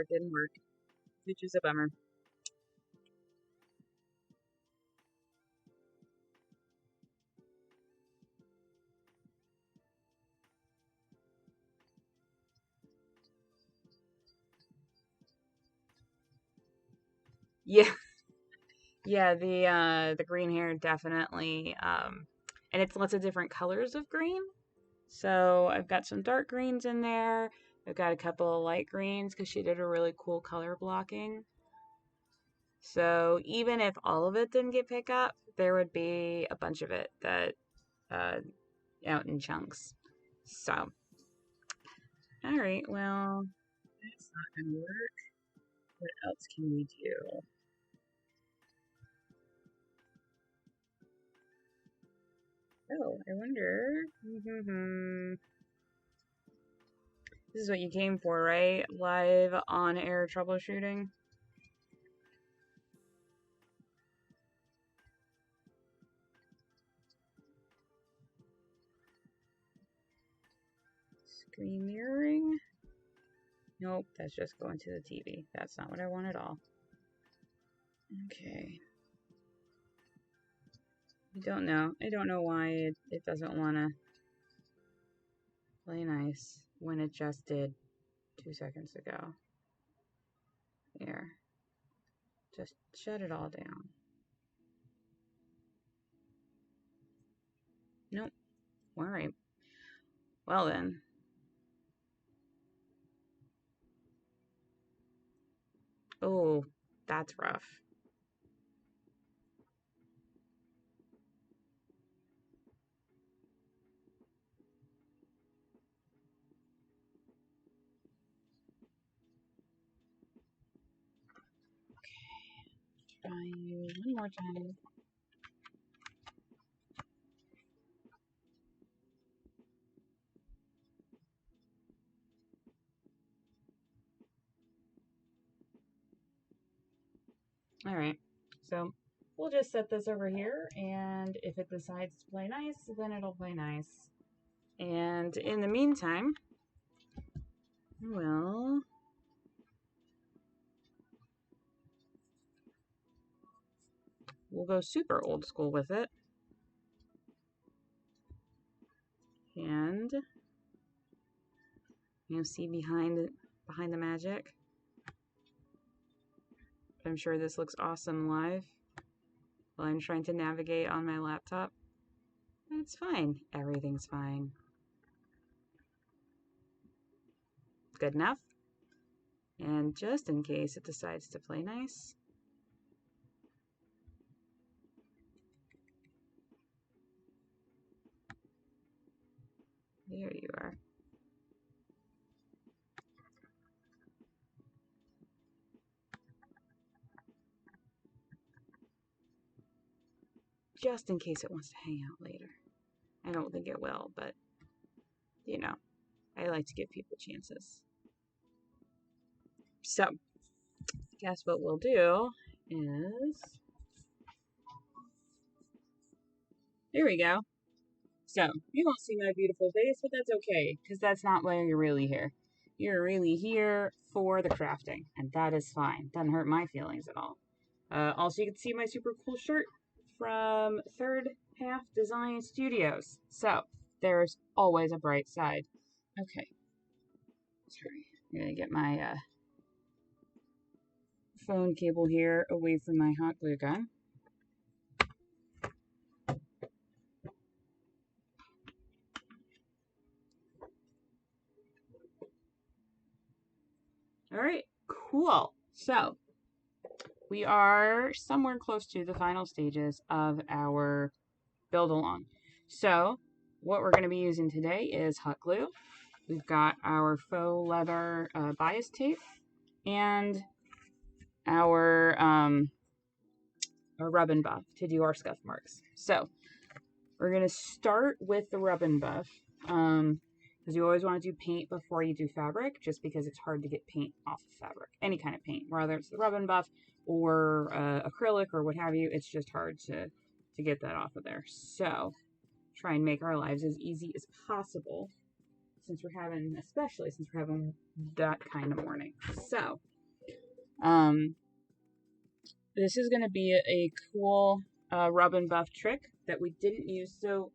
It didn't work, which is a bummer. Yeah, yeah, the green hair definitely, and it's lots of different colors of green. So I've got some dark greens in there. I've got a couple of light greens because she did a really cool color blocking. So even if all of it didn't get picked up, there would be a bunch of it that uh, out in chunks. So, all right, well, that's not gonna work. What else can we do? Oh, I wonder. This is what you came for, right? Live on air troubleshooting. Screen mirroring? Nope, that's just going to the TV. That's not what I want at all. Okay. I don't know. I don't know why it doesn't want to play nice when it just did 2 seconds ago. Here. Just shut it all down. Nope. Alright. Well then. Oh, that's rough. Try you one more time. Alright. So we'll just set this over here, and if it decides to play nice, then it'll play nice. And in the meantime, we'll go super old school with it. And see behind the magic. I'm sure this looks awesome live while I'm trying to navigate on my laptop. But it's fine. Everything's fine. Good enough. And just in case it decides to play nice, there you are. Just in case it wants to hang out later. I don't think it will, but I like to give people chances. So, guess what we'll do is. There we go. So, you won't see my beautiful face, but that's okay, because that's not why you're really here. You're really here for the crafting, and that is fine. Doesn't hurt my feelings at all. Also, you can see my super cool shirt from Third Half Design Studios. So, there's always a bright side. Okay. Sorry. I'm going to get my phone cable here away from my hot glue gun. All right, cool. So we are somewhere close to the final stages of our build along. So what we're going to be using today is hot glue. We've got our faux leather bias tape and our rub and buff to do our scuff marks. So we're going to start with the rub and buff. Because you always want to do paint before you do fabric, just because it's hard to get paint off of fabric. Any kind of paint, whether it's the rub and buff or acrylic or what have you, it's just hard to get that off of there. So try and make our lives as easy as possible, especially since we're having that kind of morning. So Um, this is going to be a cool rub and buff trick that we didn't use. So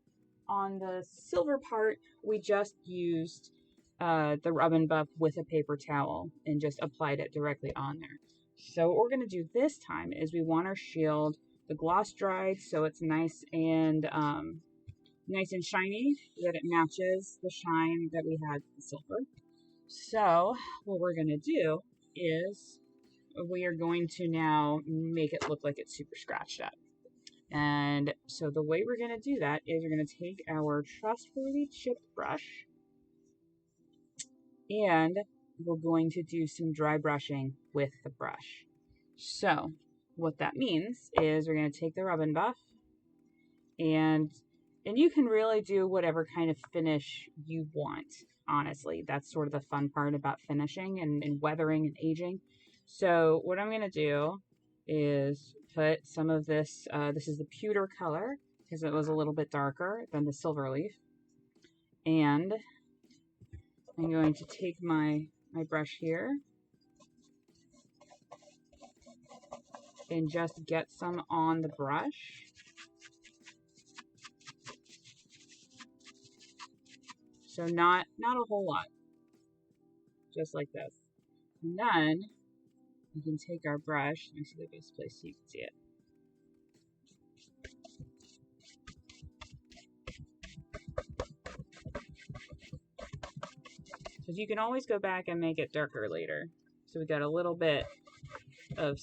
on the silver part, we just used the rub and buff with a paper towel and just applied it directly on there. So what we're going to do this time is we want our shield, the gloss dried, so it's nice and shiny, that it matches the shine that we had with the silver. So what we're going to do is we are going to now make it look like it's super scratched up. And so the way we're going to do that is we're going to take our trustworthy chip brush and we're going to do some dry brushing with the brush. So what that means is we're going to take the rub and buff and you can really do whatever kind of finish you want. Honestly, that's sort of the fun part about finishing and weathering and aging. So what I'm going to do is put some of this, this is the pewter color because it was a little bit darker than the silver leaf. And I'm going to take my brush here and just get some on the brush. So not a whole lot, just like this. And then we can take our brush, let me see the best place so you can see it. Because you can always go back and make it darker later. So we got a little bit of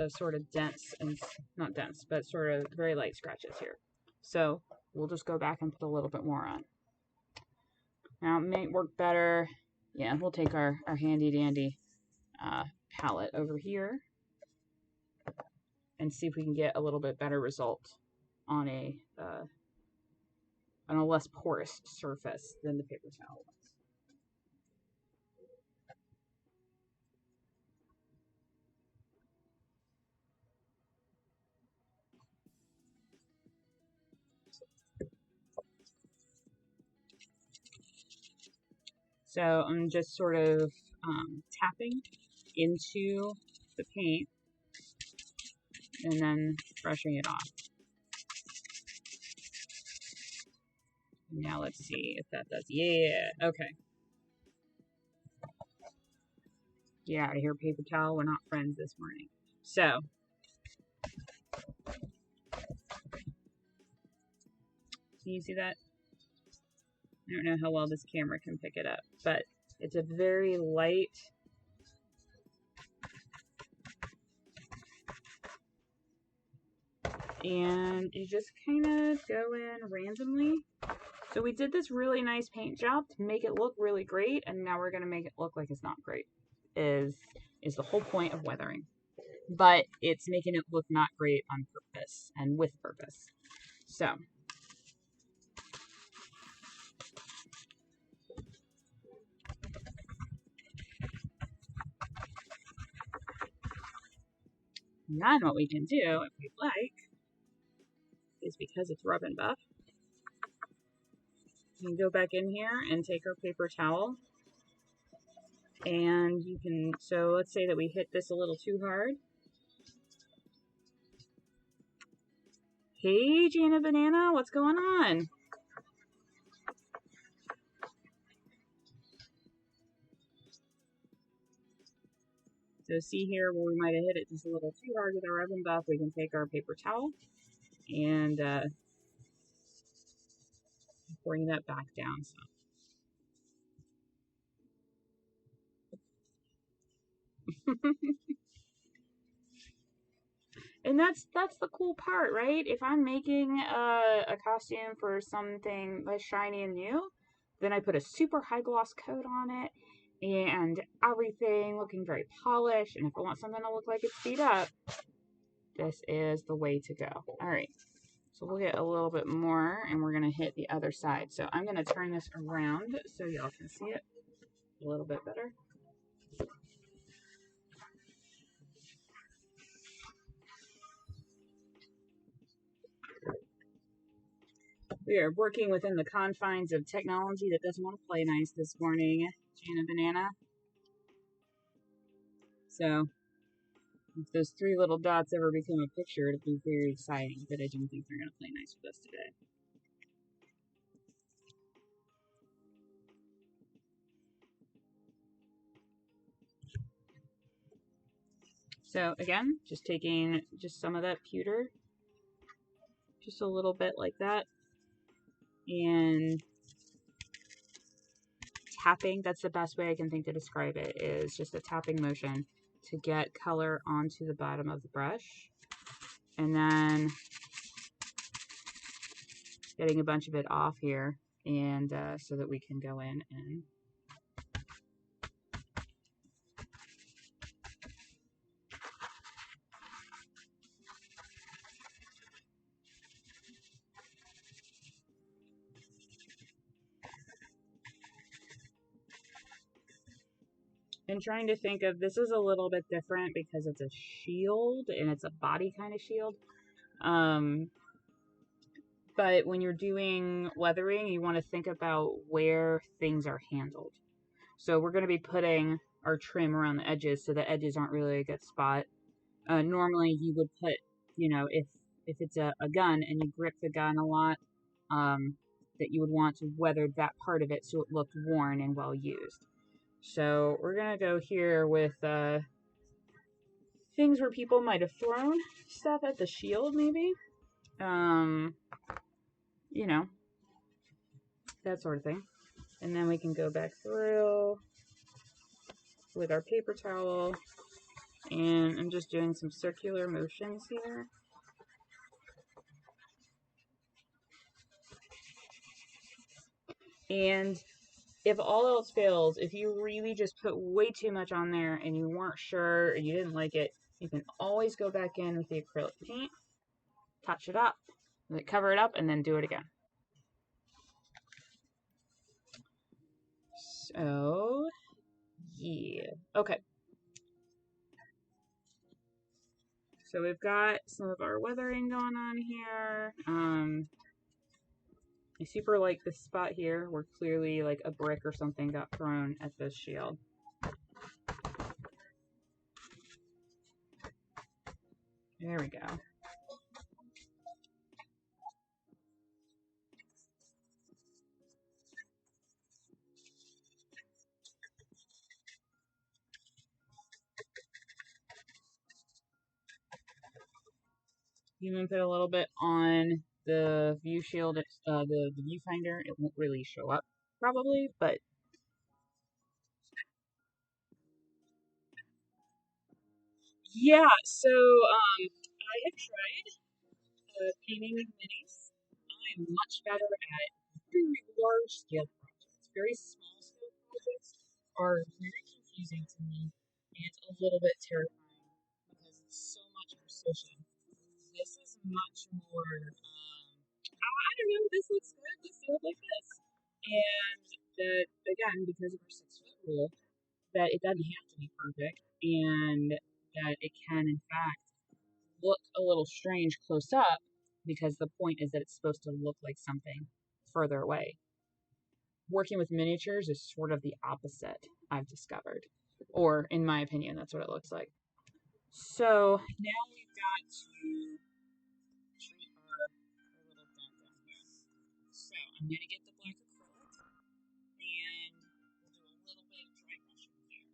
sort of dense, and not dense, but sort of very light scratches here. So we'll just go back and put a little bit more on. Now it may work better. Yeah, we'll take our handy dandy palette over here and see if we can get a little bit better result on a less porous surface than the paper towel was. So I'm just sort of tapping into the paint and then brushing it off. Now let's see if that does. Yeah, okay. Get out of here, paper towel. We're not friends this morning. So, can you see that? I don't know how well this camera can pick it up, but it's a very light and you just kind of go in randomly. So we did this really nice paint job to make it look really great, and now we're going to make it look like it's not great. Is the whole point of weathering. But it's making it look not great on purpose and with purpose. So then what we can do, if we'd like, is because it's rub and buff, you can go back in here and take our paper towel and you can, so let's say that we hit this a little too hard. Hey, Jana Banana, what's going on? So see here where we might have hit it just a little too hard with our rub and buff, we can take our paper towel and bring that back down some. And that's the cool part, right? If I'm making a costume for something that's shiny and new, then I put a super high gloss coat on it and everything looking very polished. And if I want something to look like it's beat up, this is the way to go. All right, so we'll get a little bit more and we're gonna hit the other side. So I'm gonna turn this around so y'all can see it a little bit better. We are working within the confines of technology that doesn't want to play nice this morning, Jana Banana. So if those three little dots ever become a picture, it'll be very exciting, but I don't think they're going to play nice with us today. So again, just taking just some of that pewter, just a little bit like that, and tapping. That's the best way I can think to describe it, is just a tapping motion to get color onto the bottom of the brush, and then getting a bunch of it off here, and so that we can go in and trying to think of, this is a little bit different because it's a shield and it's a body kind of shield. But when you're doing leathering, you want to think about where things are handled. So we're going to be putting our trim around the edges, so the edges aren't really a good spot. Normally you would put, if it's a gun and you grip the gun a lot, that you would want to weather that part of it so it looked worn and well used. So we're going to go here with things where people might have thrown stuff at the shield, maybe. You know, that sort of thing. And then we can go back through with our paper towel. And I'm just doing some circular motions here. And if all else fails, if you really just put way too much on there and you weren't sure or you didn't like it, you can always go back in with the acrylic paint, touch it up, cover it up, and then do it again. So, yeah. Okay. So we've got some of our weathering going on here. I super like this spot here where clearly like a brick or something got thrown at this shield. There we go. You can put a little bit on the view shield, the viewfinder. It won't really show up probably, but yeah. So I have tried painting with minis. I am much better at very large scale projects. Very small scale projects are very confusing to me, and it's a little bit terrifying because it's so much precision. This is much more, I don't know, this looks good, let's do it like this. And that, again, because of our 6 foot rule, that it doesn't have to be perfect, and that it can, in fact, look a little strange close up, because the point is that it's supposed to look like something further away. Working with miniatures is sort of the opposite, I've discovered. Or, in my opinion, that's what it looks like. So, now we've got to treat our little dent down here. So, I'm going to get the black acrylic, and we'll do a little bit of dry brushing here.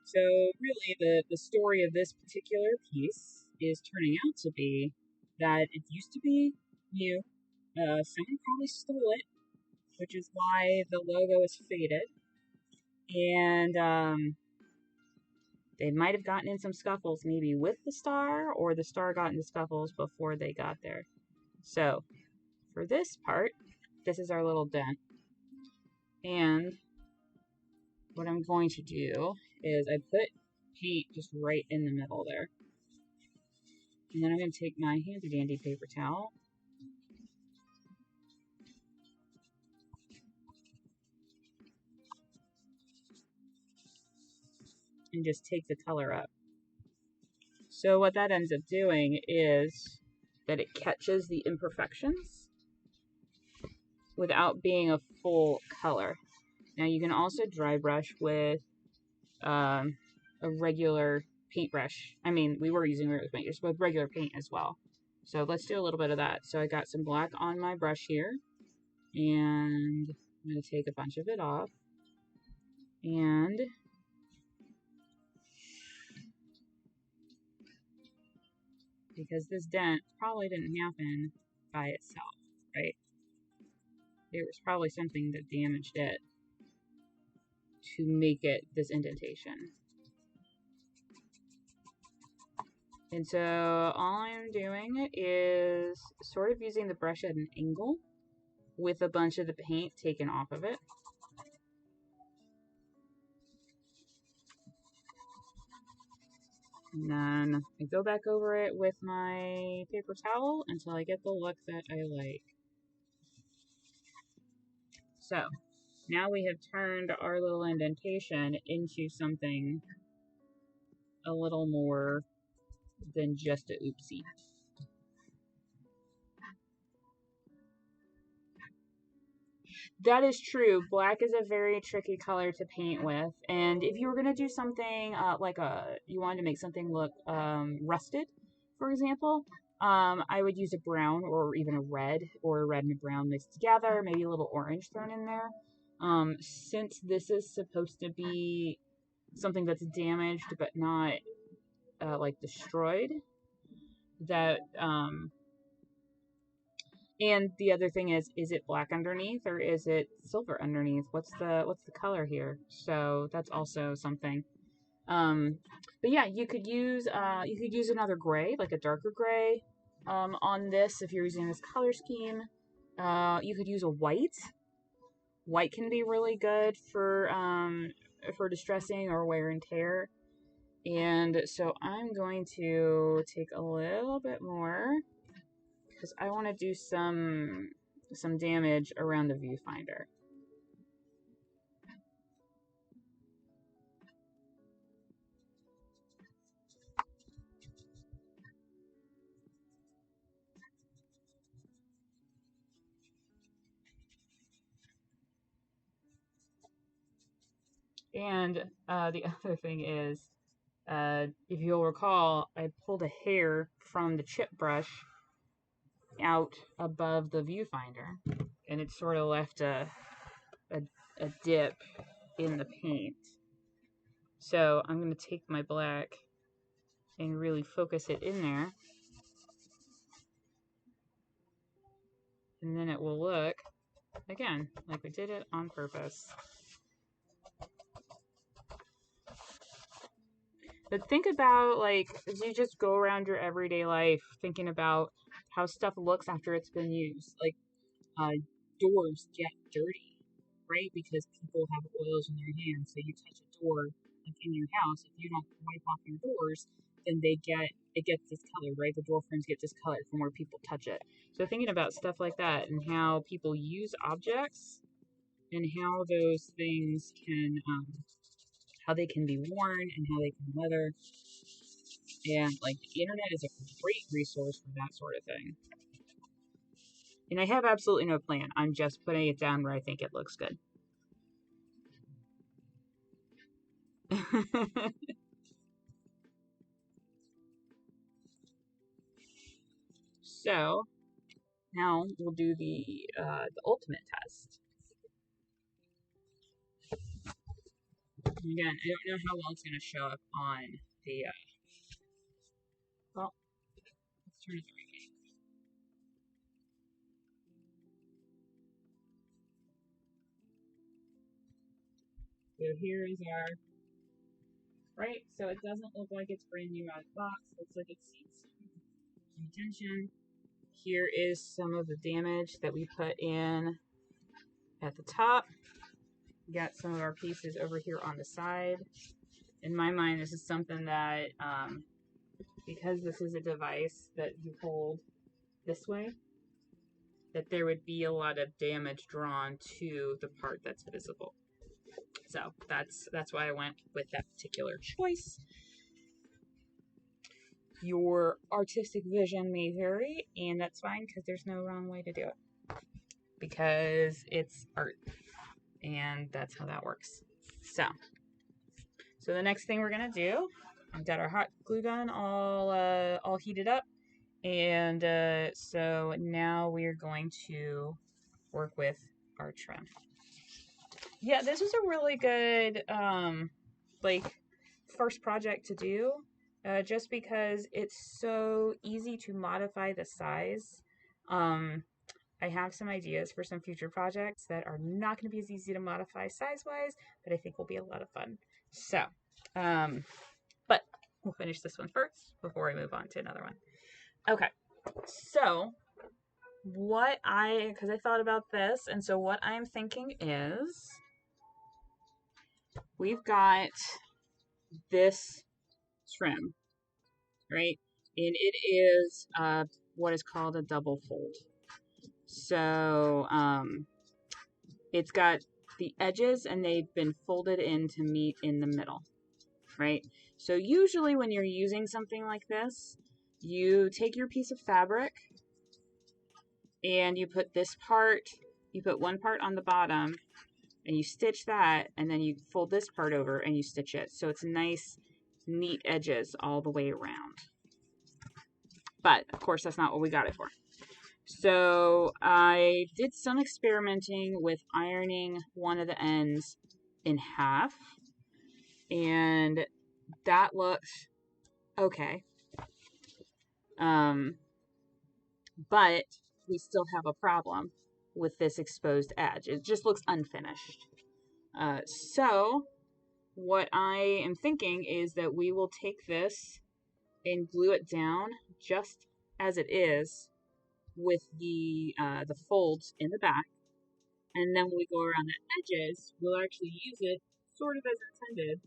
So really the story of this particular piece is turning out to be that it used to be new. Someone probably stole it, which is why the logo is faded. And they might have gotten in some scuffles maybe with the star, or the star got into scuffles before they got there. So for this part, this is our little dent. And what I'm going to do is I put paint just right in the middle there. And then I'm going to take my handy dandy paper towel and just take the color up. So what that ends up doing is that it catches the imperfections without being a full color. Now you can also dry brush with a regular paintbrush. I mean, we were using regular paint, with regular paint as well. So let's do a little bit of that. So I got some black on my brush here, and I'm going to take a bunch of it off. And because this dent probably didn't happen by itself, right? There was probably something that damaged it to make it this indentation. And so all I'm doing is sort of using the brush at an angle with a bunch of the paint taken off of it. And then I go back over it with my paper towel until I get the look that I like. So now we have turned our little indentation into something a little more than just a oopsie. That is true. Black is a very tricky color to paint with. And if you were going to do something you wanted to make something look rusted, for example, I would use a brown or even a red, or a red and a brown mixed together, maybe a little orange thrown in there. Since this is supposed to be something that's damaged but not like destroyed, that and the other thing is it black underneath or is it silver underneath? What's the color here? So that's also something. But yeah, you could use another gray, like a darker gray, on this if you're using this color scheme. You could use a white. White can be really good for distressing or wear and tear. And so I'm going to take a little bit more, because I want to do some damage around the viewfinder. And the other thing is, if you'll recall, I pulled a hair from the chip brush out above the viewfinder, and it sort of left a dip in the paint. So I'm going to take my black and really focus it in there, and then it will look, again, like we did it on purpose. But think about, like, as you just go around your everyday life, thinking about how stuff looks after it's been used. Like, doors get dirty, right? Because people have oils in their hands. So you touch a door, like in your house, if you don't wipe off your doors, then it gets discolored, right? The door frames get discolored from where people touch it. So thinking about stuff like that and how people use objects and how those things can, how they can be worn and how they can weather. And like the internet is a great resource for that sort of thing. And I have absolutely no plan. I'm just putting it down where I think it looks good. So now we'll do the ultimate test. Again, I don't know how well it's going to show up on the. Well, let's turn it the right way. So here is our. Right, so it doesn't look like it's brand new out of the box. It looks like it's seen some attention. Here is some of the damage that we put in at the top. We got some of our pieces over here on the side. In my mind, this is something that, because this is a device that you hold this way, that there would be a lot of damage drawn to the part that's visible. So that's why I went with that particular choice. Your artistic vision may vary, and that's fine because there's no wrong way to do it. Because it's art, and that's how that works. So the next thing we're gonna do, I've got our hot glue gun all heated up, and so now we're going to work with our trim. Yeah, this was a really good like first project to do, just because it's so easy to modify the size. I have some ideas for some future projects that are not going to be as easy to modify size-wise, but I think will be a lot of fun. So, but we'll finish this one first before I move on to another one. Okay, so because I thought about this, and so what I'm thinking is we've got this trim, right? And it is what is called a double fold. So it's got the edges and they've been folded in to meet in the middle, right? So usually when you're using something like this, you take your piece of fabric and you put one part on the bottom and you stitch that, and then you fold this part over and you stitch it. So it's nice, neat edges all the way around. But of course, that's not what we got it for. So I did some experimenting with ironing one of the ends in half, and that looked okay. But we still have a problem with this exposed edge. It just looks unfinished. So what I am thinking is that we will take this and glue it down just as it is with the folds in the back, and then when we go around the edges, we'll actually use it sort of as intended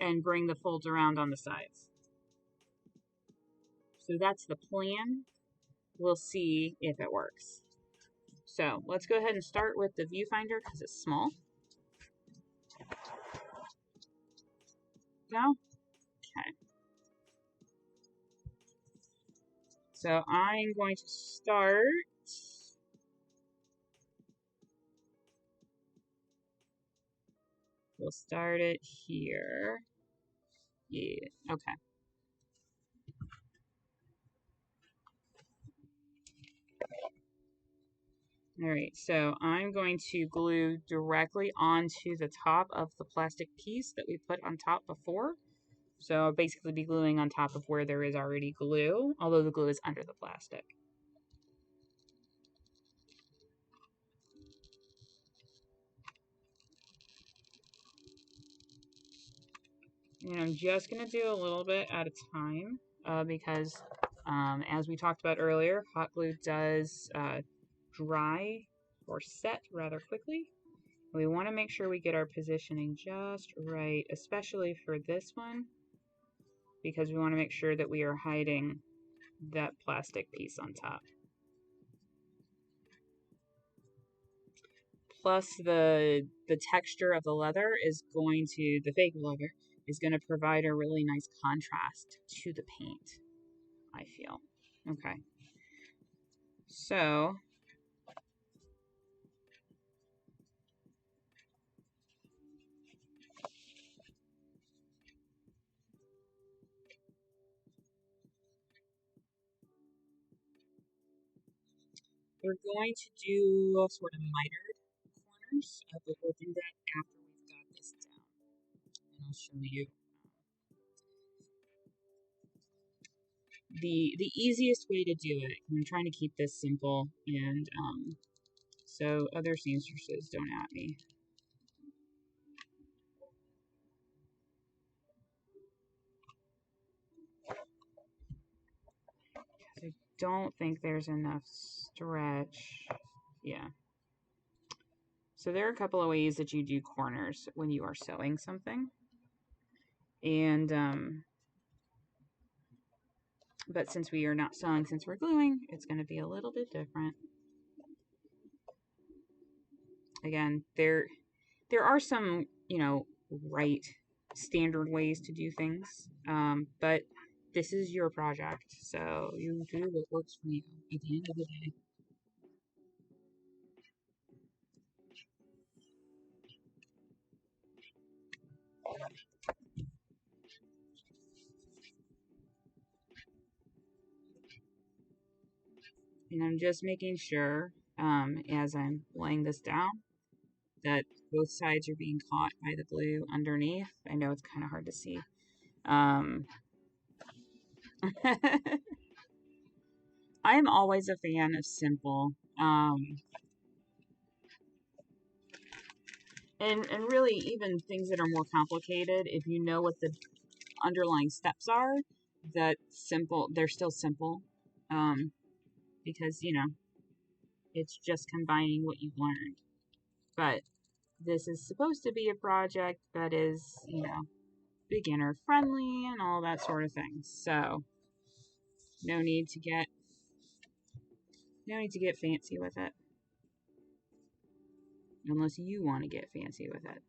and bring the folds around on the sides. So that's the plan. We'll see if it works. So let's go ahead and start with the viewfinder because it's small. Go. Okay. So I'm going to start. We'll start it here. Yeah, okay. All right, so I'm going to glue directly onto the top of the plastic piece that we put on top before. So I'll basically be gluing on top of where there is already glue, although the glue is under the plastic. And I'm just going to do a little bit at a time because as we talked about earlier, hot glue does dry or set rather quickly. We want to make sure we get our positioning just right, especially for this one, because we want to make sure that we are hiding that plastic piece on top. Plus the texture of the leather is going to, the fake leather, is going to provide a really nice contrast to the paint, I feel. Okay. So we're going to do sort of mitered corners, but we'll do that after we've got this down. And I'll show you the easiest way to do it. I'm trying to keep this simple, and so other seamstresses don't at me. I don't think there's enough stretch. Yeah. So there are a couple of ways that you do corners when you are sewing something. And but since we are not sewing, since we're gluing, it's going to be a little bit different. Again, there are some, right standard ways to do things. But this is your project, so you do what works for you at the end of the day. And I'm just making sure, as I'm laying this down, that both sides are being caught by the glue underneath. I know it's kind of hard to see. Um, I am always a fan of simple. And really, even things that are more complicated, if you know what the underlying steps are, that simple, they're still simple. Um, because, it's just combining what you've learned. But this is supposed to be a project that is, beginner friendly and all that sort of thing. So no need to get fancy with it. Unless you want to get fancy with it.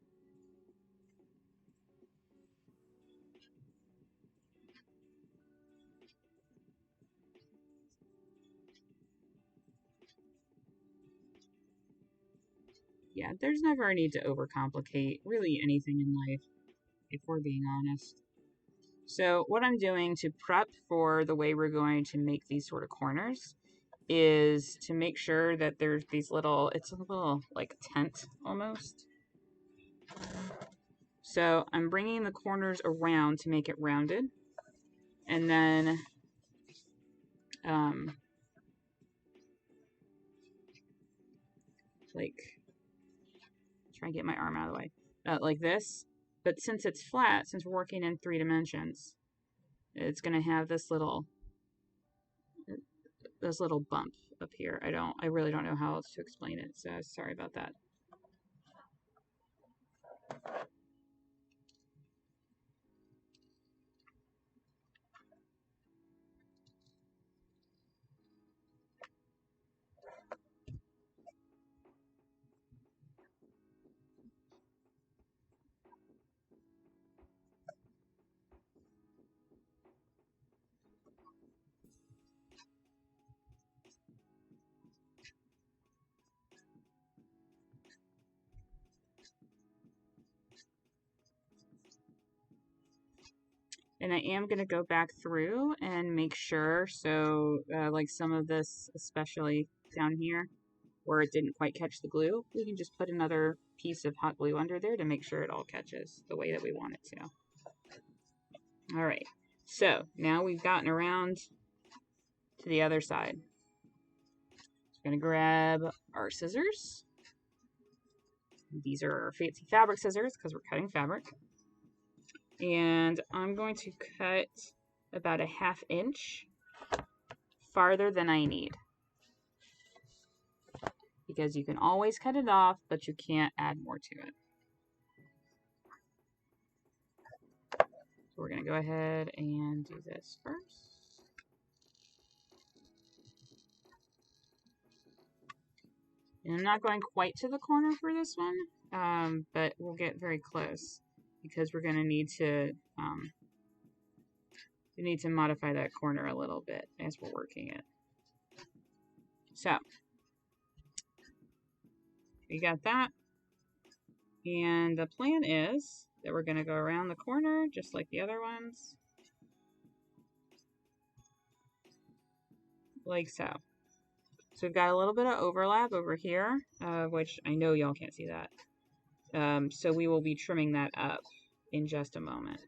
Yeah, there's never a need to overcomplicate really anything in life, if we're being honest. So what I'm doing to prep for the way we're going to make these sort of corners is to make sure that there's these little, it's a little like tent almost. So I'm bringing the corners around to make it rounded. And then like, try and get my arm out of the way. Like this. But since it's flat, since we're working in 3 dimensions, it's going to have this little bump up here. I really don't know how else to explain it, so sorry about that. And I am going to go back through and make sure, so like some of this, especially down here, where it didn't quite catch the glue, we can just put another piece of hot glue under there to make sure it all catches the way that we want it to. All right, so now we've gotten around to the other side. So we're going to grab our scissors. These are our fancy fabric scissors because we're cutting fabric. And I'm going to cut about a 1/2 inch farther than I need. Because you can always cut it off, but you can't add more to it. So we're going to go ahead and do this first. And I'm not going quite to the corner for this one, but we'll get very close because we're going to need to modify that corner a little bit as we're working it. So we got that. And the plan is that we're going to go around the corner just like the other ones. Like so. So we've got a little bit of overlap over here, which I know y'all can't see that. So we will be trimming that up in just a moment.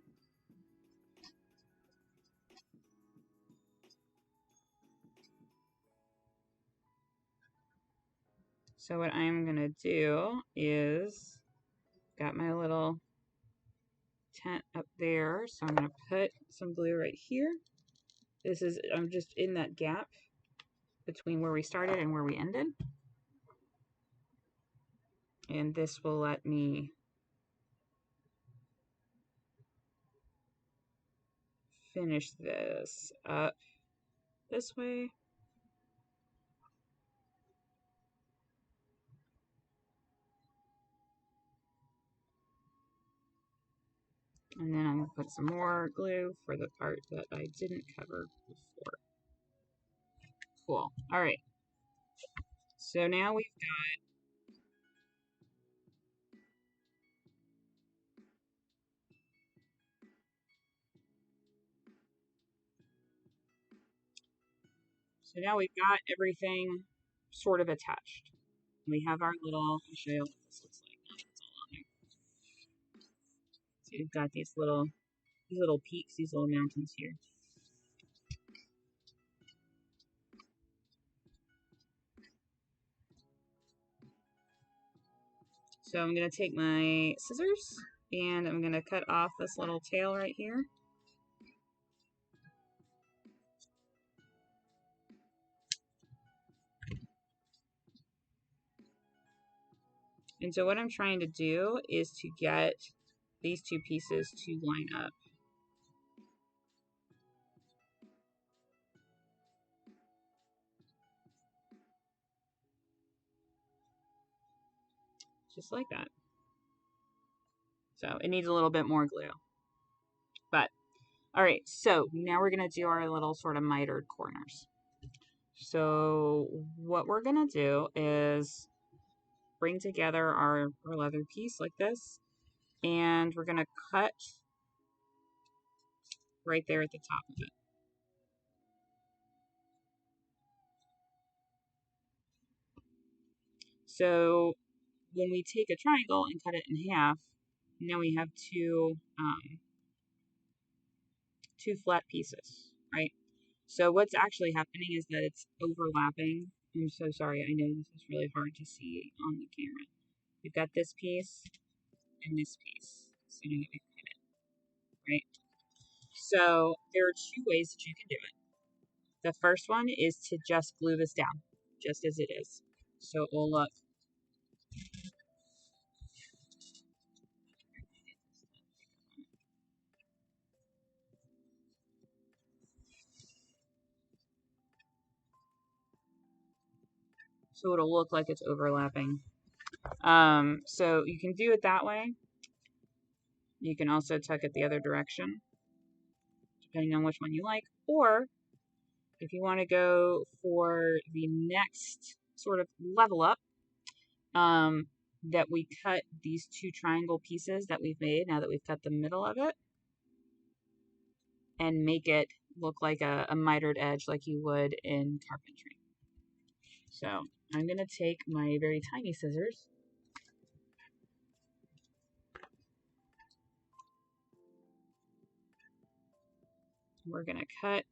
So what I'm going to do is, got my little tent up there, so I'm going to put some glue right here. I'm just in that gap between where we started and where we ended. And this will let me finish this up this way. And then I'm going to put some more glue for the part that I didn't cover before. Cool. All right. So now we've got everything sort of attached. We have our little, I'll show you what this looks like. It's all on there. So you've got these little peaks, these little mountains here. So I'm going to take my scissors and I'm going to cut off this little tail right here. And so what I'm trying to do is to get these two pieces to line up. Just like that. So it needs a little bit more glue. But, all right, so now we're going to do our little sort of mitered corners. So what we're going to do is bring together our leather piece like this. And we're going to cut right there at the top of it. So when we take a triangle and cut it in half, now we have two flat pieces, right? So what's actually happening is that it's overlapping. I'm so sorry. I know this is really hard to see on the camera. You've got this piece and this piece. So now you cut it, right? So there are two ways that you can do it. The first one is to just glue this down, just as it is. So it will look like it's overlapping. So you can do it that way. You can also tuck it the other direction, depending on which one you like. Or if you want to go for the next sort of level up, that we cut these two triangle pieces that we've made, now that we've cut the middle of it, and make it look like a mitered edge like you would in carpentry. So I'm going to take my very tiny scissors. We're going to cut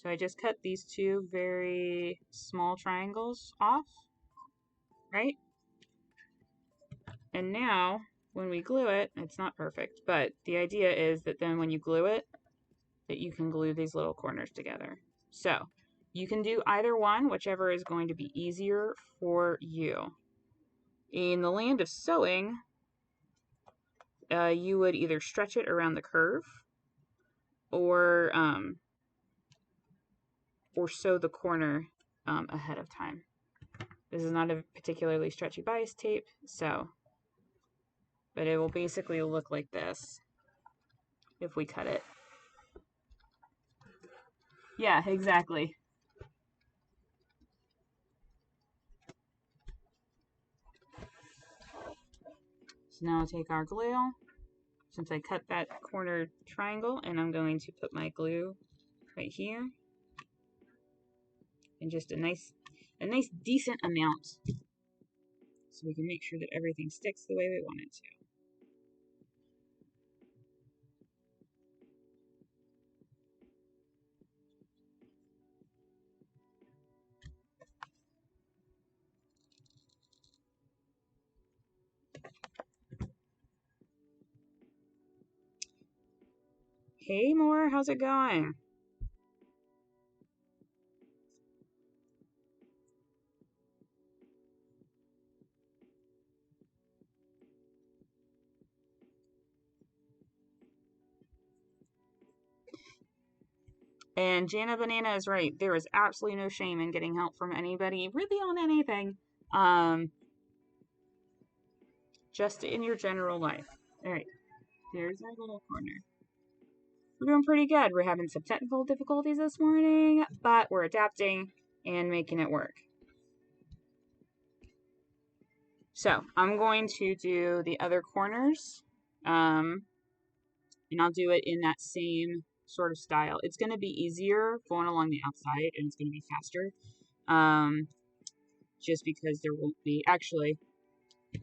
So I just cut these two very small triangles off, right? And now when we glue it, it's not perfect, but the idea is that then when you glue it, that you can glue these little corners together. So you can do either one, whichever is going to be easier for you. In the land of sewing, you would either stretch it around the curve or sew the corner ahead of time. This is not a particularly stretchy bias tape, but it will basically look like this if we cut it. Yeah, exactly. So now I'll take our glue, since I cut that corner triangle, and I'm going to put my glue right here. And just a nice decent amount, so we can make sure that everything sticks the way we want it to. Hey, Moore, how's it going? And Jana Banana is right. There is absolutely no shame in getting help from anybody, really on anything. Just in your general life. All right, here's our little corner. We're doing pretty good. We're having some technical difficulties this morning, but we're adapting and making it work. So I'm going to do the other corners, and I'll do it in that same sort of style. It's going to be easier going along the outside, and it's going to be faster, just because there won't be, actually,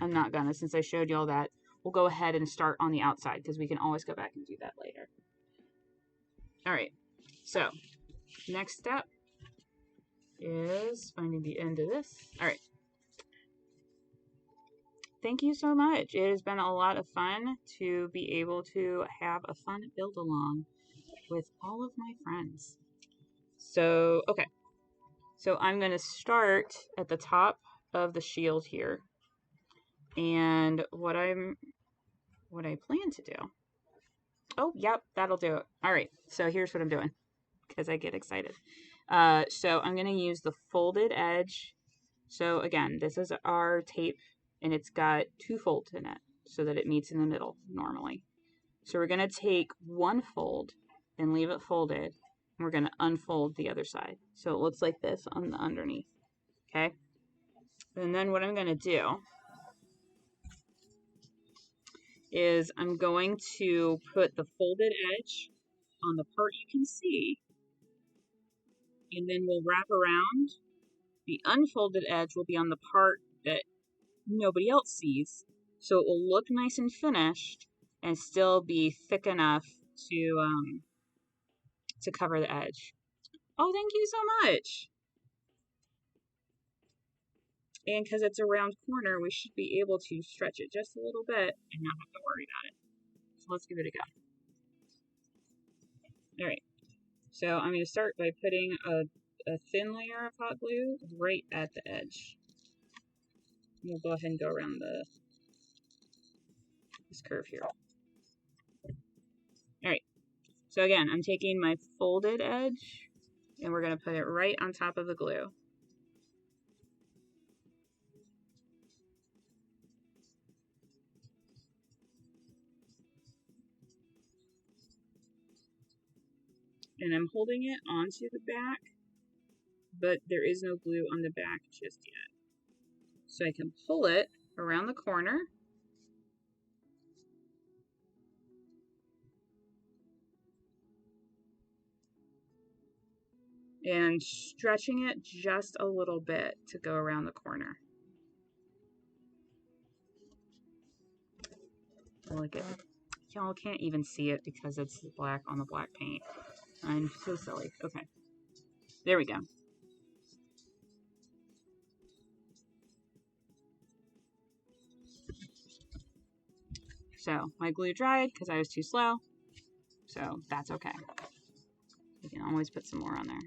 I'm not gonna, since I showed you all that, we'll go ahead and start on the outside, because we can always go back and do that later. Alright, so, next step is finding the end of this. Alright. Thank you so much. It has been a lot of fun to be able to have a fun build along with all of my friends. So, okay. So I'm going to start at the top of the shield here. And what I plan to do. Oh, yep, that'll do it. All right. So here's what I'm doing because I get excited. So I'm going to use the folded edge. So again, this is our tape and it's got 2 folds in it so that it meets in the middle normally. So we're going to take one fold and leave it folded. And we're going to unfold the other side. So it looks like this on the underneath. Okay. And then what I'm going to do is I'm going to put the folded edge on the part you can see. And then we'll wrap around. The unfolded edge will be on the part that nobody else sees. So it will look nice and finished and still be thick enough to cover the edge. Oh, thank you so much. And because it's a round corner, we should be able to stretch it just a little bit and not have to worry about it. So let's give it a go. All right. So I'm going to start by putting a thin layer of hot glue right at the edge. We'll go ahead and go around this curve here. All right. So again, I'm taking my folded edge and we're going to put it right on top of the glue. And I'm holding it onto the back, but there is no glue on the back just yet. So I can pull it around the corner. And stretching it just a little bit to go around the corner. Look at it. Y'all can't even see it because it's black on the black paint. I'm so silly. Okay. There we go. So my glue dried because I was too slow. So that's okay. You can always put some more on there.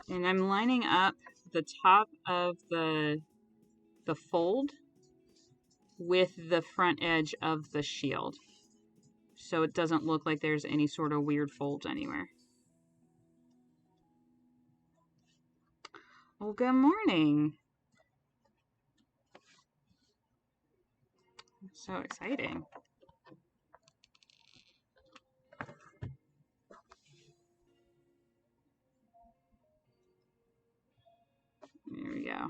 And I'm lining up the top of the fold with the front edge of the shield. So it doesn't look like there's any sort of weird folds anywhere. Well, good morning. So exciting. There we go.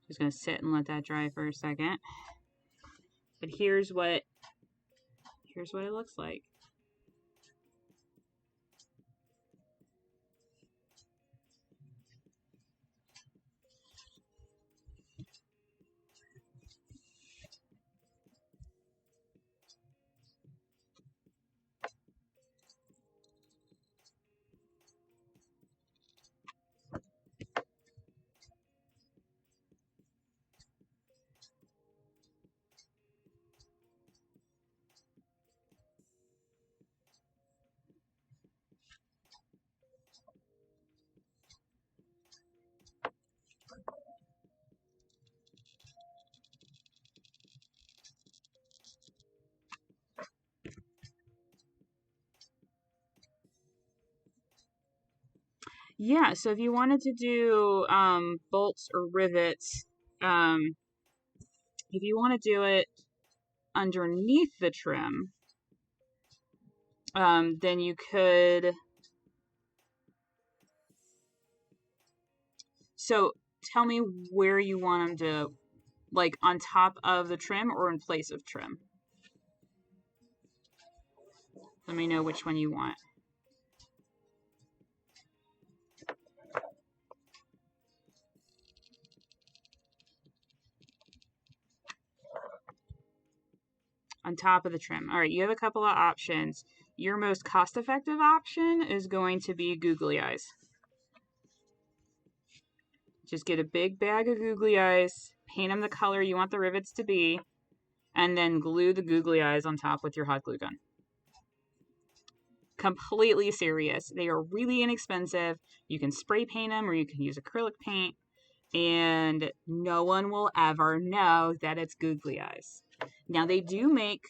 Just gonna sit and let that dry for a second. But here's what it looks like. Yeah, so if you wanted to do bolts or rivets, um, if you want to do it underneath the trim, then you could. So tell me where you want them to, like on top of the trim or in place of trim. Let me know which one you want. On top of the trim. All right, you have a couple of options. Your most cost-effective option is going to be googly eyes. Just get a big bag of googly eyes, paint them the color you want the rivets to be, and then glue the googly eyes on top with your hot glue gun. Completely serious. They are really inexpensive. You can spray paint them or you can use acrylic paint, and no one will ever know that it's googly eyes. Now they do make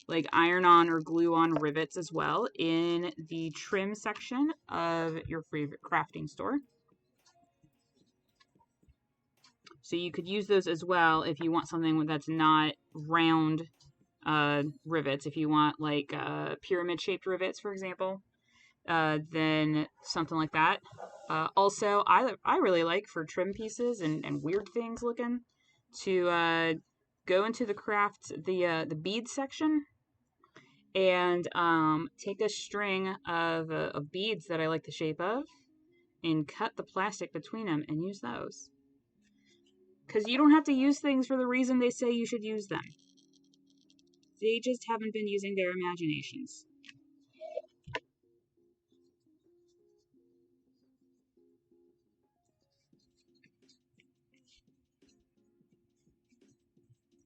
like iron-on or glue-on rivets as well in the trim section of your favorite crafting store. So you could use those as well if you want something that's not round rivets. If you want like pyramid-shaped rivets, for example, then something like that. Also, I really like for trim pieces and weird things looking to go into the bead section and take a string of beads that I like the shape of and cut the plastic between them and use those. Because you don't have to use things for the reason they say you should use them. They just haven't been using their imaginations.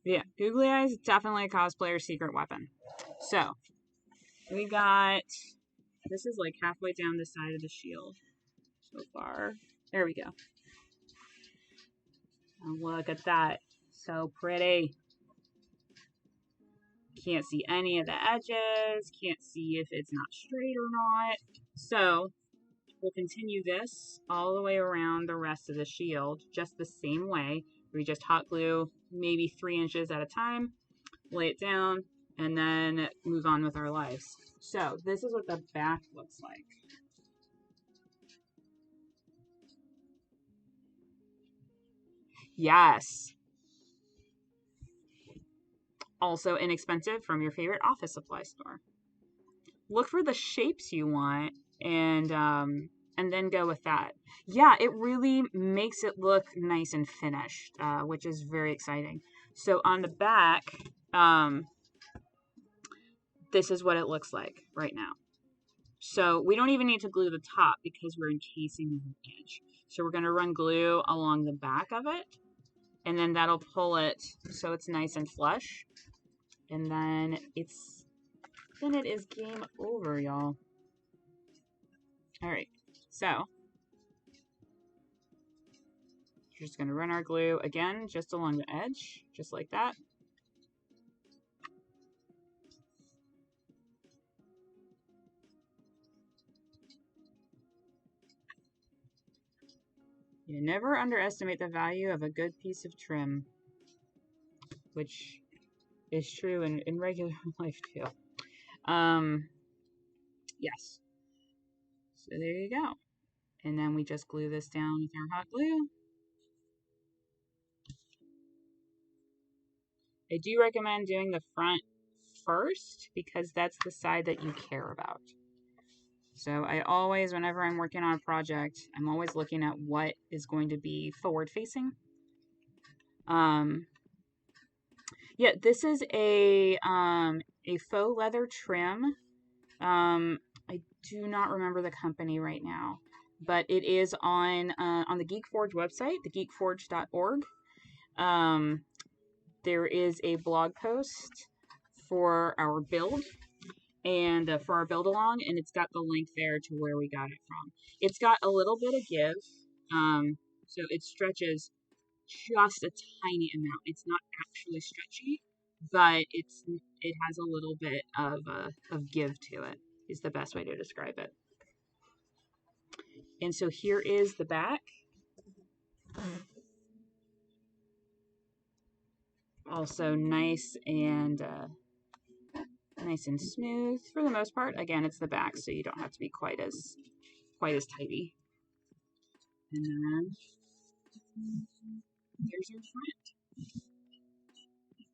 Yeah, googly eyes is definitely a cosplayer's secret weapon. So, we got, this is like halfway down the side of the shield so far. There we go. And look at that. So pretty. Can't see any of the edges. Can't see if it's not straight or not. So, we'll continue this all the way around the rest of the shield, just the same way. We just hot glue maybe 3 inches at a time, lay it down, and then move on with our lives. So this is what the back looks like. Yes. Also inexpensive from your favorite office supply store. Look for the shapes you want and then go with that. Yeah, it really makes it look nice and finished, which is very exciting. So on the back, this is what it looks like right now. So we don't even need to glue the top because we're encasing the edge. So we're going to run glue along the back of it, and then that'll pull it so it's nice and flush. And then it is game over, y'all. All right, so we're just going to run our glue again just along the edge, just like that. You never underestimate the value of a good piece of trim, which is true in regular life too. Yes. So there you go. And then we just glue this down with our hot glue. I do recommend doing the front first because that's the side that you care about. So I always, whenever I'm working on a project, I'm always looking at what is going to be forward facing. Yeah, this is a faux leather trim. I do not remember the company right now, but it is on the GeekForge website, thegeekforge.org. There is a blog post for our build and for our build along, and it's got the link there to where we got it from. It's got a little bit of give, so it stretches just a tiny amount. It's not actually stretchy, but it has a little bit of give to it. Is the best way to describe it. And so here is the back. Also nice and smooth for the most part. Again, it's the back, so you don't have to be quite as tidy. And then there's your front.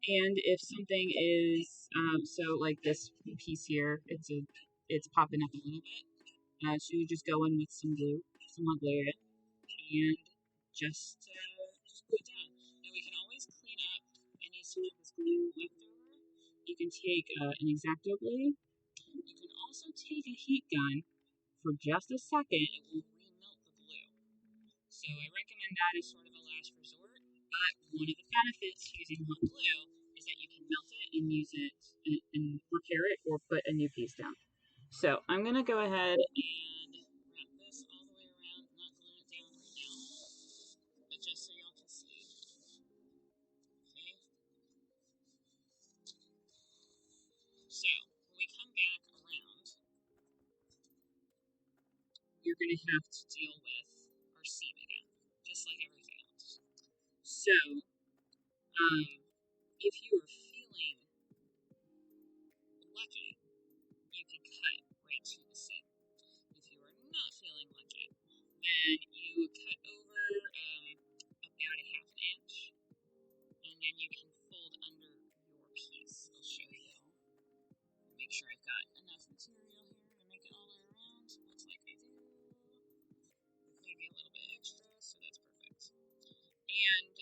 And if something is so like this piece here, it's popping up a little bit. So you just go in with some hot glue, and just glue it down. Now we can always clean up any sort of this glue left over. You can take an X-Acto glue. You can also take a heat gun for just a second. It will remelt the glue. So I recommend that as sort of a last resort. But one of the benefits using hot glue is that you can melt it and use it and repair it or put a new piece down. So I'm going to go ahead and wrap this all the way around, not glue it down right now, but just so y'all can see. Okay. So when we come back around, you're going to have to deal with our seam again, just like everything else. So if you are feeling lucky, you can cut right to the seam. If you are not feeling lucky, then you cut over about a half an inch, and then you can fold under your piece. I'll show you. Make sure I've got enough material here to make it all the way around. Looks like I do. Maybe a little bit extra, so that's perfect. And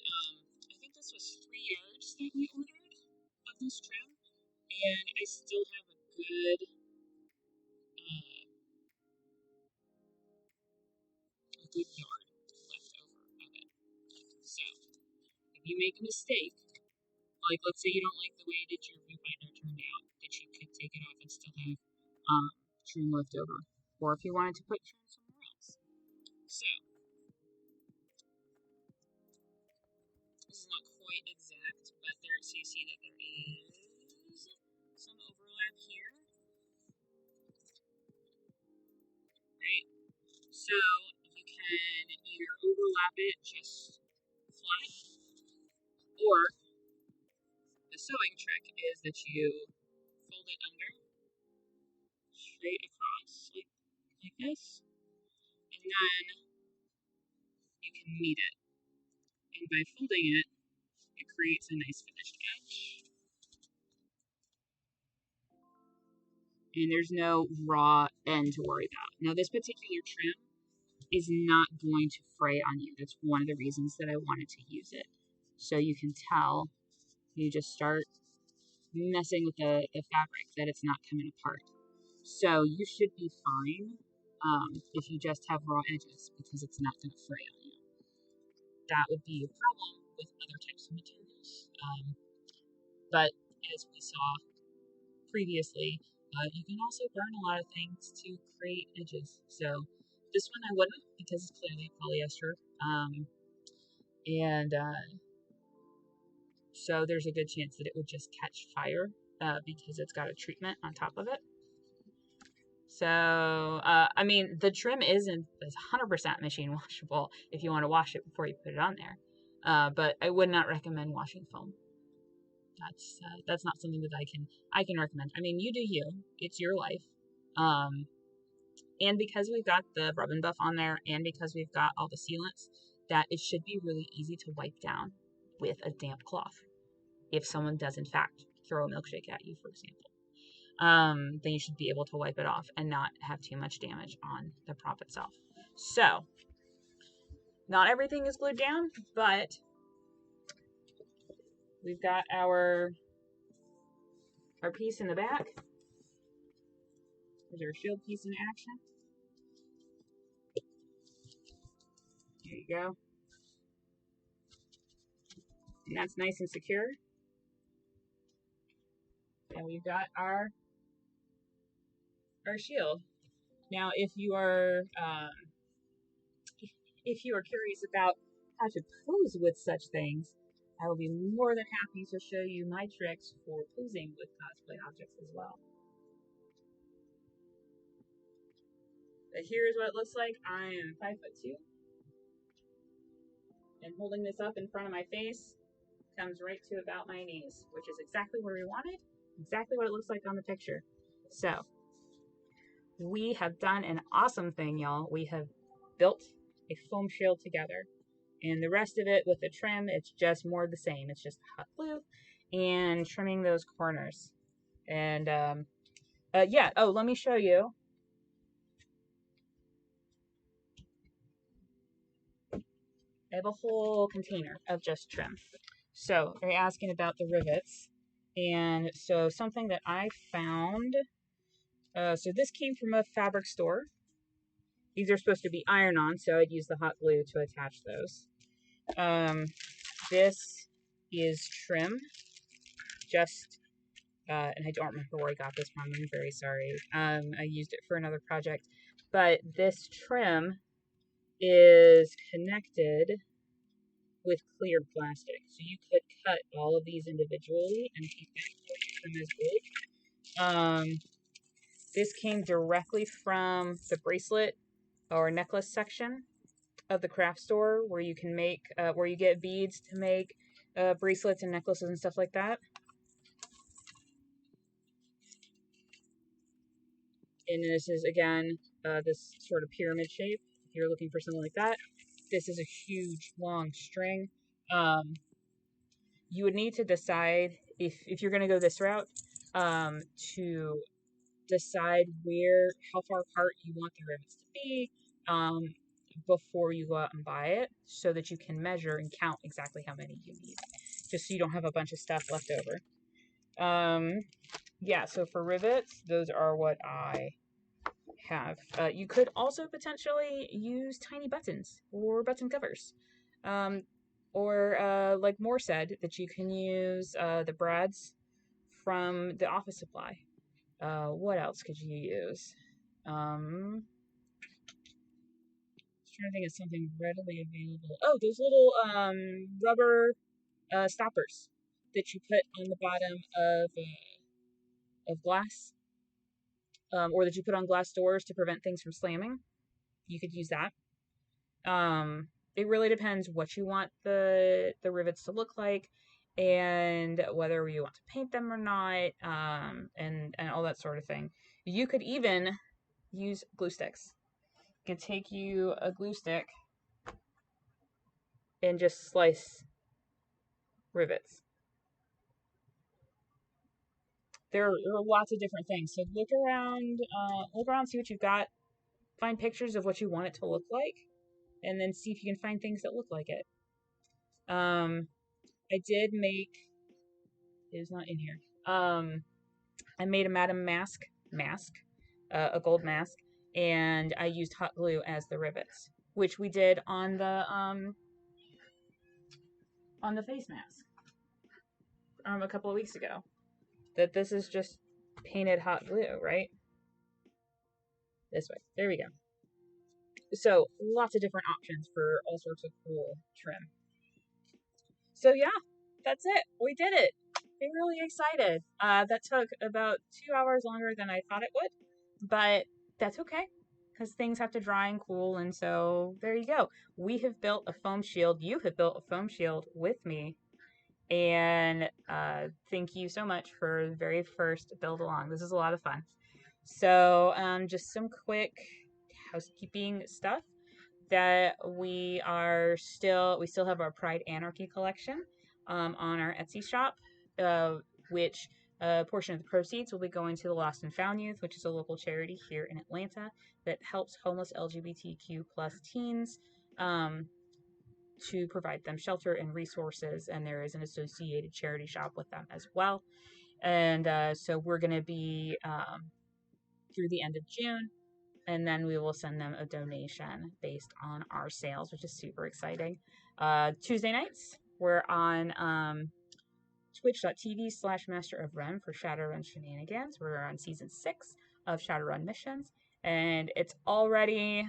I think this was 3 yards that we ordered of this trim, and I still have a good yard left over of it. So if you make a mistake, like let's say you don't like the way that your viewfinder turned out, that you could take it off and still have trim left over, or if you wanted to put trim somewhere else. So this is not quite exact, but there, so you see that there is some overlap here, right? So you can either overlap it just flat, or the sewing trick is that you fold it under straight across like this, and then you can meet it. And by folding it, it creates a nice finished edge. And there's no raw end to worry about. Now this particular trim is not going to fray on you. That's one of the reasons that I wanted to use it. So you can tell, you just start messing with the fabric, that it's not coming apart. So you should be fine if you just have raw edges, because it's not going to fray on you. That would be a problem with other types of materials. But as we saw previously, you can also burn a lot of things to create edges. So this one I wouldn't, because it's clearly polyester. So there's a good chance that it would just catch fire because it's got a treatment on top of it. So, I mean, the trim is 100% machine washable if you want to wash it before you put it on there. But I would not recommend washing foam. That's not something that I can recommend. I mean, you do you. It's your life. And because we've got the rub and buff on there, and because we've got all the sealants, that it should be really easy to wipe down with a damp cloth. If someone does in fact throw a milkshake at you, for example, then you should be able to wipe it off and not have too much damage on the prop itself. So, not everything is glued down, but we've got our piece in the back. There's our shield piece in action. There you go. And that's nice and secure. And we've got our shield. Now, if you are curious about how to pose with such things, I will be more than happy to show you my tricks for posing with cosplay objects as well. But here's what it looks like. I am 5'2" and holding this up in front of my face comes right to about my knees, which is exactly where we wanted, exactly what it looks like on the picture. So we have done an awesome thing, y'all. We have built a foam shield together. And the rest of it with the trim, it's just more of the same. It's just hot glue and trimming those corners. And yeah, oh, let me show you. I have a whole container of just trim. So they're asking about the rivets. And so something that I found, so this came from a fabric store. These are supposed to be iron-on, so I'd use the hot glue to attach those. This is trim, just, and I don't remember where I got this from. I'm very sorry. I used it for another project, but this trim is connected with clear plastic, so you could cut all of these individually and keep them or use them as gold. This came directly from the bracelet or necklace section of the craft store, where you can make, where you get beads to make bracelets and necklaces and stuff like that. And this is, again, this sort of pyramid shape. If you're looking for something like that, this is a huge, long string. You would need to decide if you're going to go this route, to decide how far apart you want the rivets to be, before you go out and buy it, so that you can measure and count exactly how many you need, just so you don't have a bunch of stuff left over. Yeah, so for rivets, those are what I have. You could also potentially use tiny buttons or button covers. Or like Moore said, that you can use the brads from the office supply. What else could you use? Trying to think of something readily available. Oh, those little rubber stoppers that you put on the bottom of glass, or that you put on glass doors to prevent things from slamming. You could use that. It really depends what you want the rivets to look like, and whether you want to paint them or not, and all that sort of thing. You could even use glue sticks. It could take you a glue stick and just slice rivets. There are lots of different things. So look around, see what you've got, find pictures of what you want it to look like, and then see if you can find things that look like it. I did make, it is not in here. I made a Madame mask, a gold mask, and I used hot glue as the rivets, which we did on the face mask a couple of weeks ago. That this is just painted hot glue, right? This way. There we go. So lots of different options for all sorts of cool trim. So yeah, that's it. We did it. I'm really excited. That took about 2 hours longer than I thought it would, but that's okay, because things have to dry and cool, and so there you go. We have built a foam shield. You have built a foam shield with me, and thank you so much for the very first build along. This is a lot of fun. So just some quick housekeeping stuff. That we still have our Pride Anarchy collection on our Etsy shop, which a portion of the proceeds will be going to the Lost and Found Youth, which is a local charity here in Atlanta that helps homeless LGBTQ plus teens, to provide them shelter and resources, and there is an associated charity shop with them as well. And so we're going to be through the end of June, and then we will send them a donation based on our sales, which is super exciting. Tuesday nights, we're on twitch.tv/Master of Rem for Shadowrun Shenanigans. We're on season 6 of Shadowrun Missions, and it's already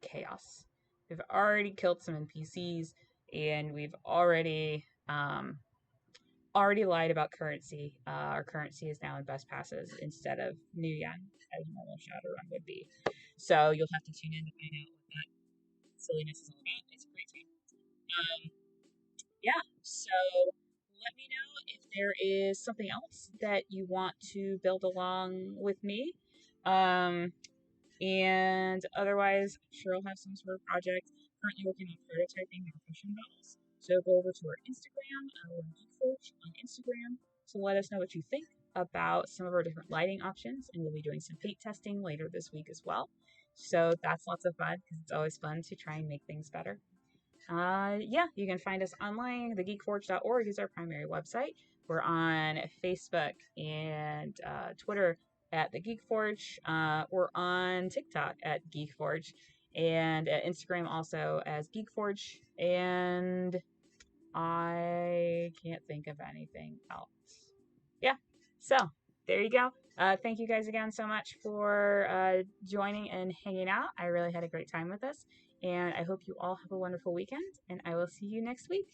chaos. We've already killed some NPCs, and we've already already lied about currency. Our currency is now in best passes instead of new yen as normal Shadowrun would be. So you'll have to tune in to find out what that silliness is all about. It's a great time. Um, yeah, so let me know if there is something else that you want to build along with me. Um, and otherwise, I'm sure I'll have some sort of project. Currently working on prototyping our cushion bottles. So go over to our Instagram, our Geekforge on Instagram, to let us know what you think about some of our different lighting options. And we'll be doing some paint testing later this week as well. So that's lots of fun because it's always fun to try and make things better. Yeah, you can find us online. Thegeekforge.org is our primary website. We're on Facebook and Twitter at the Geek Forge. We're on TikTok at Geek Forge and at Instagram also as Geek Forge. And I can't think of anything else. Yeah, so there you go. Thank you guys again so much for joining and hanging out. I really had a great time with this, and I hope you all have a wonderful weekend, and I will see you next week.